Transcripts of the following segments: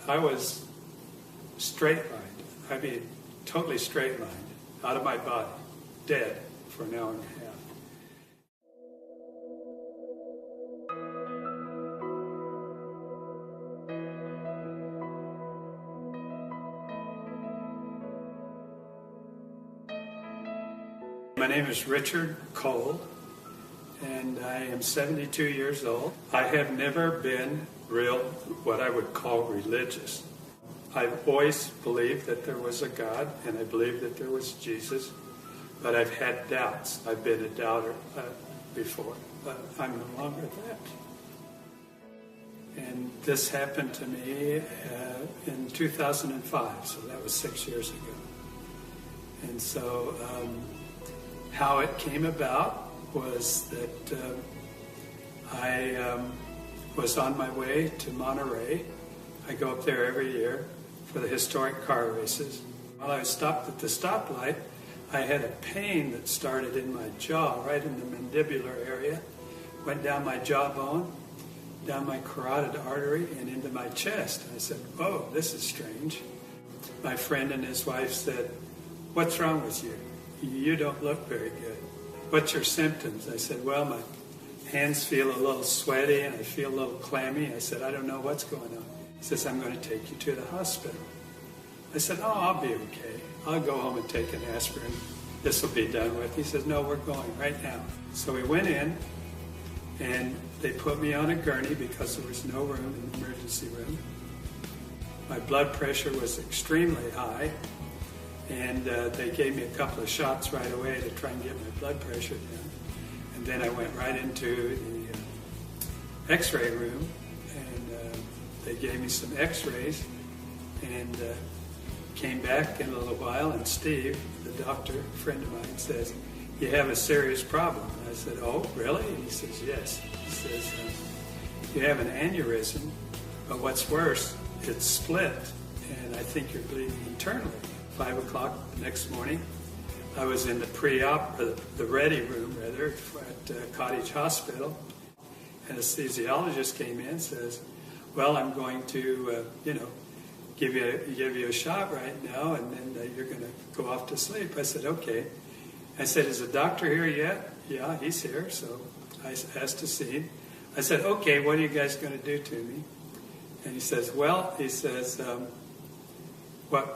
I was straight lined. I mean, totally straight lined, out of my body, dead for an hour and a half. My name is Richard Cole, and I am 72 years old. I have never been what I would call religious. I've always believed that there was a God, and I believed that there was Jesus, but I've had doubts. I've been a doubter before, but I'm no longer that. And this happened to me in 2005, so that was 6 years ago. And so how it came about was that I was on my way to Monterey. I go up there every year for the historic car races. While I was stopped at the stoplight, I had a pain that started in my jaw, right in the mandibular area, went down my jawbone, down my carotid artery, and into my chest. I said, "Oh, this is strange." My friend and his wife said, "What's wrong with you? You don't look very good. What's your symptoms?" I said, "Well, my hands feel a little sweaty and I feel a little clammy." I said, "I don't know what's going on." He says, "I'm going to take you to the hospital." I said, "Oh, I'll be okay. I'll go home and take an aspirin. This will be done with." He says, "No, we're going right now." So we went in and they put me on a gurney because there was no room in the emergency room. My blood pressure was extremely high, and they gave me a couple of shots right away to try and get my blood pressure down. And then I went right into the x-ray room, and they gave me some x-rays, and came back in a little while, and Steve, the doctor, a friend of mine, says, "You have a serious problem." And I said, "Oh, really?" And he says, "Yes." He says, "You have an aneurysm, but what's worse, it's split, and I think you're bleeding internally." 5 o'clock the next morning, I was in the pre-op, the ready room rather, at Cottage Hospital. Anesthesiologist came in and says, "Well, I'm going to, give you a shot right now, and then you're going to go off to sleep." I said, "Okay." I said, "Is the doctor here yet?" "Yeah, he's here." So I asked to see him. I said, "Okay, what are you guys going to do to me?" And he says, "What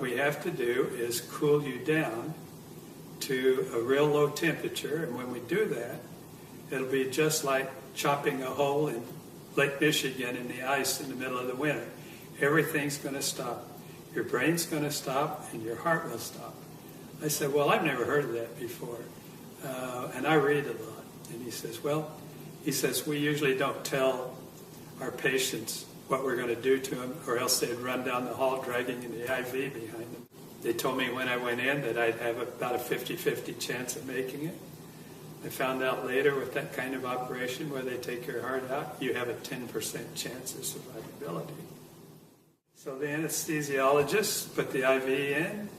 we have to do is cool you down to a real low temperature, and when we do that, it'll be just like chopping a hole in Lake Michigan in the ice in the middle of the winter. Everything's going to stop. Your brain's going to stop, and your heart will stop." I said, "Well, I've never heard of that before, and I read a lot." And he says, "We usually don't tell our patients what we're going to do to them, or else they'd run down the hall dragging the IV behind them." They told me when I went in that I'd have about a 50-50 chance of making it. I found out later with that kind of operation where they take your heart out, you have a 10% chance of survivability. So the anesthesiologist put the IV in.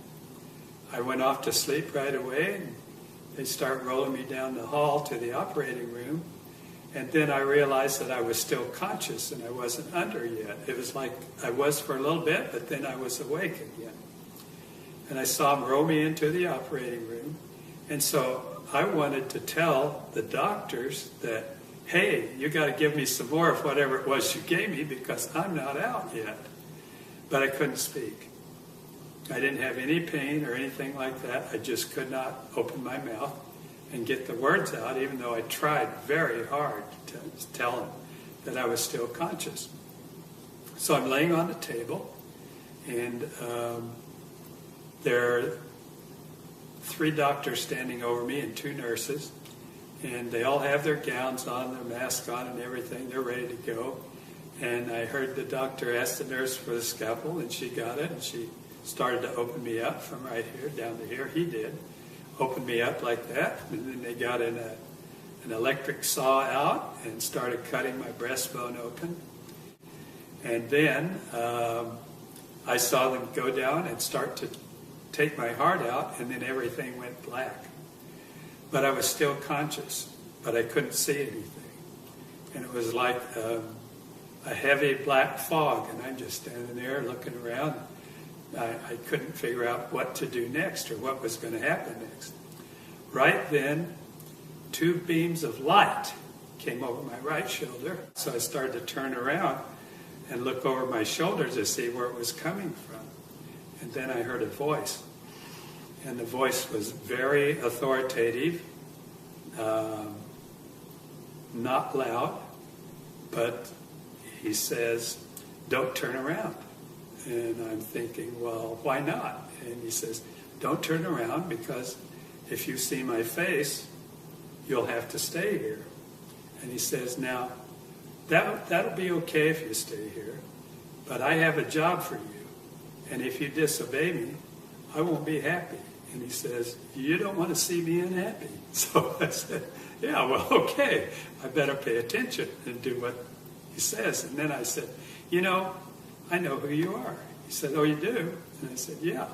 I went off to sleep right away, and they start rolling me down the hall to the operating room. And then I realized that I was still conscious and I wasn't under yet. It was like I was for a little bit, but then I was awake again. And I saw them roll me into the operating room. And so I wanted to tell the doctors that, "Hey, you got to give me some more of whatever it was you gave me because I'm not out yet." But I couldn't speak. I didn't have any pain or anything like that. I just could not open my mouth and get the words out, even though I tried very hard to tell them that I was still conscious. So I'm laying on the table, and there are 3 doctors standing over me and 2 nurses, and they all have their gowns on, their masks on and everything. They're ready to go. And I heard the doctor ask the nurse for the scalpel, and she got it, and she started to open me up from right here down to here. He did. Opened me up like that, and then they got an electric saw out and started cutting my breastbone open. And then I saw them go down and start to take my heart out, and then everything went black. But I was still conscious, but I couldn't see anything. And it was like a heavy black fog, and I'm just standing there looking around. I couldn't figure out what to do next or what was going to happen next. Right then, two beams of light came over my right shoulder. So I started to turn around and look over my shoulder to see where it was coming from. And then I heard a voice. And the voice was very authoritative, not loud, but he says, "Don't turn around." And I'm thinking, well, why not? And he says, "Don't turn around, because if you see my face, you'll have to stay here." And he says, "Now, that'll be okay if you stay here, but I have a job for you. And if you disobey me, I won't be happy." And he says, "You don't want to see me unhappy." So I said, "Yeah, well, okay. I better pay attention and do what he says." And then I said, "I know who you are." He said, "Oh, you do?" And I said, "Yeah."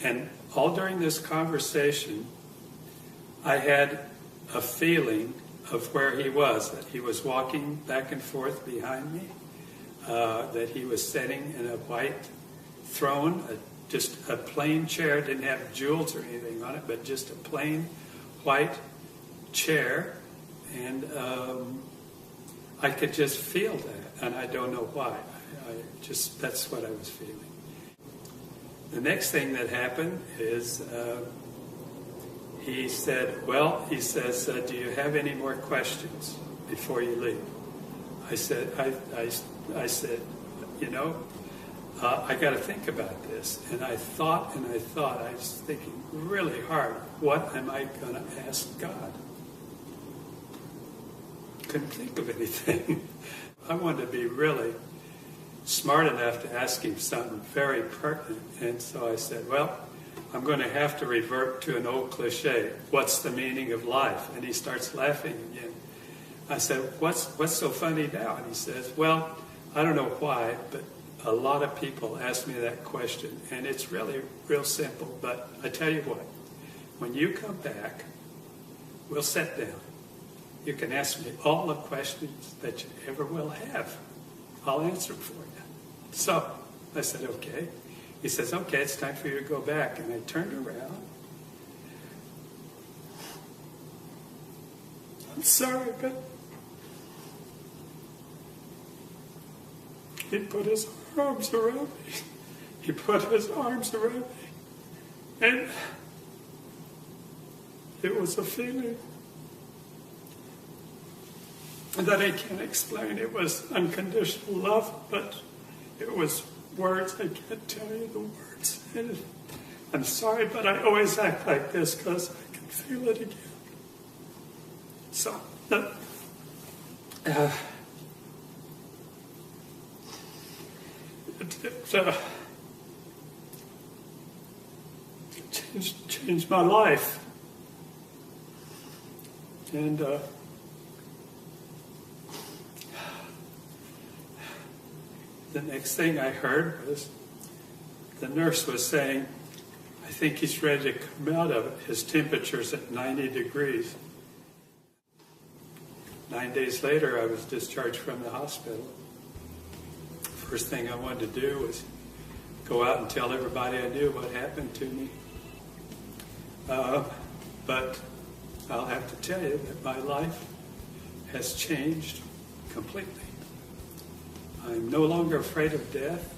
And all during this conversation, I had a feeling of where he was, that he was walking back and forth behind me, that he was sitting in a white throne, just a plain chair, didn't have jewels or anything on it, but just a plain white chair. And I could just feel that, and I don't know why. That's what I was feeling. The next thing that happened is he says, "Do you have any more questions before you leave?" I said, I got to think about this. And I thought, I was thinking really hard, what am I going to ask God? Couldn't think of anything. I wanted to be really smart enough to ask him something very pertinent. And so I said, well, I'm going to have to revert to an old cliche. What's the meaning of life? And he starts laughing again. I said, what's so funny now? And he says, well, I don't know why, but a lot of people ask me that question. And it's really real simple. But I tell you what, when you come back, we'll sit down. You can ask me all the questions that you ever will have. I'll answer them for you. So I said, okay. He says, okay, it's time for you to go back. And I turned around. I'm sorry, but he put his arms around me. He put his arms around me. And it was a feeling that I can't explain. It was unconditional love, but it was words. I can't tell you the words. And I'm sorry, but I always act like this because I can feel it again. So, it changed my life. And the next thing I heard was the nurse was saying, I think he's ready to come out of it. His temperature's at 90 degrees. 9 days later, I was discharged from the hospital. First thing I wanted to do was go out and tell everybody I knew what happened to me. But I'll have to tell you that my life has changed completely. I'm no longer afraid of death.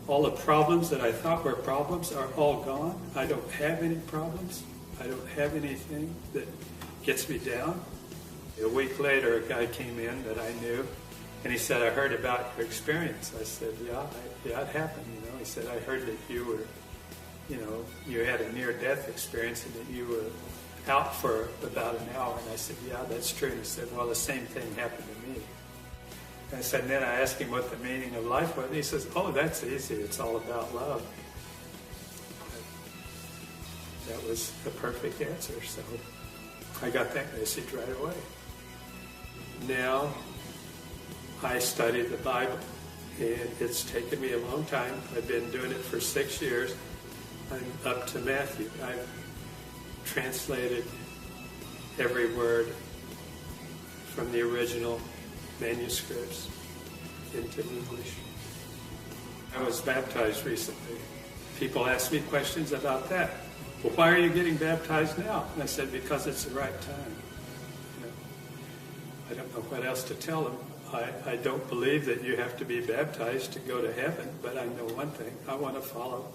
All the problems that I thought were problems are all gone. I don't have any problems. I don't have anything that gets me down. A week later, a guy came in that I knew, and he said, I heard about your experience. I said, yeah, it happened. He said, I heard that you were, you had a near-death experience and that you were out for about an hour. And I said, yeah, that's true. And he said, well, the same thing happened to me. I said, and then I asked him what the meaning of life was. And he says, oh, that's easy. It's all about love. That was the perfect answer. So I got that message right away. Now I study the Bible, and it's taken me a long time. I've been doing it for 6 years. I'm up to Matthew. I've translated every word from the original manuscripts into English. I was baptized recently. People ask me questions about that. Well, why are you getting baptized now? And I said, because it's the right time. You know, I don't know what else to tell them. I don't believe that you have to be baptized to go to heaven, but I know one thing. I want to follow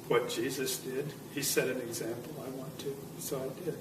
what Jesus did. He set an example. I want to, so I did.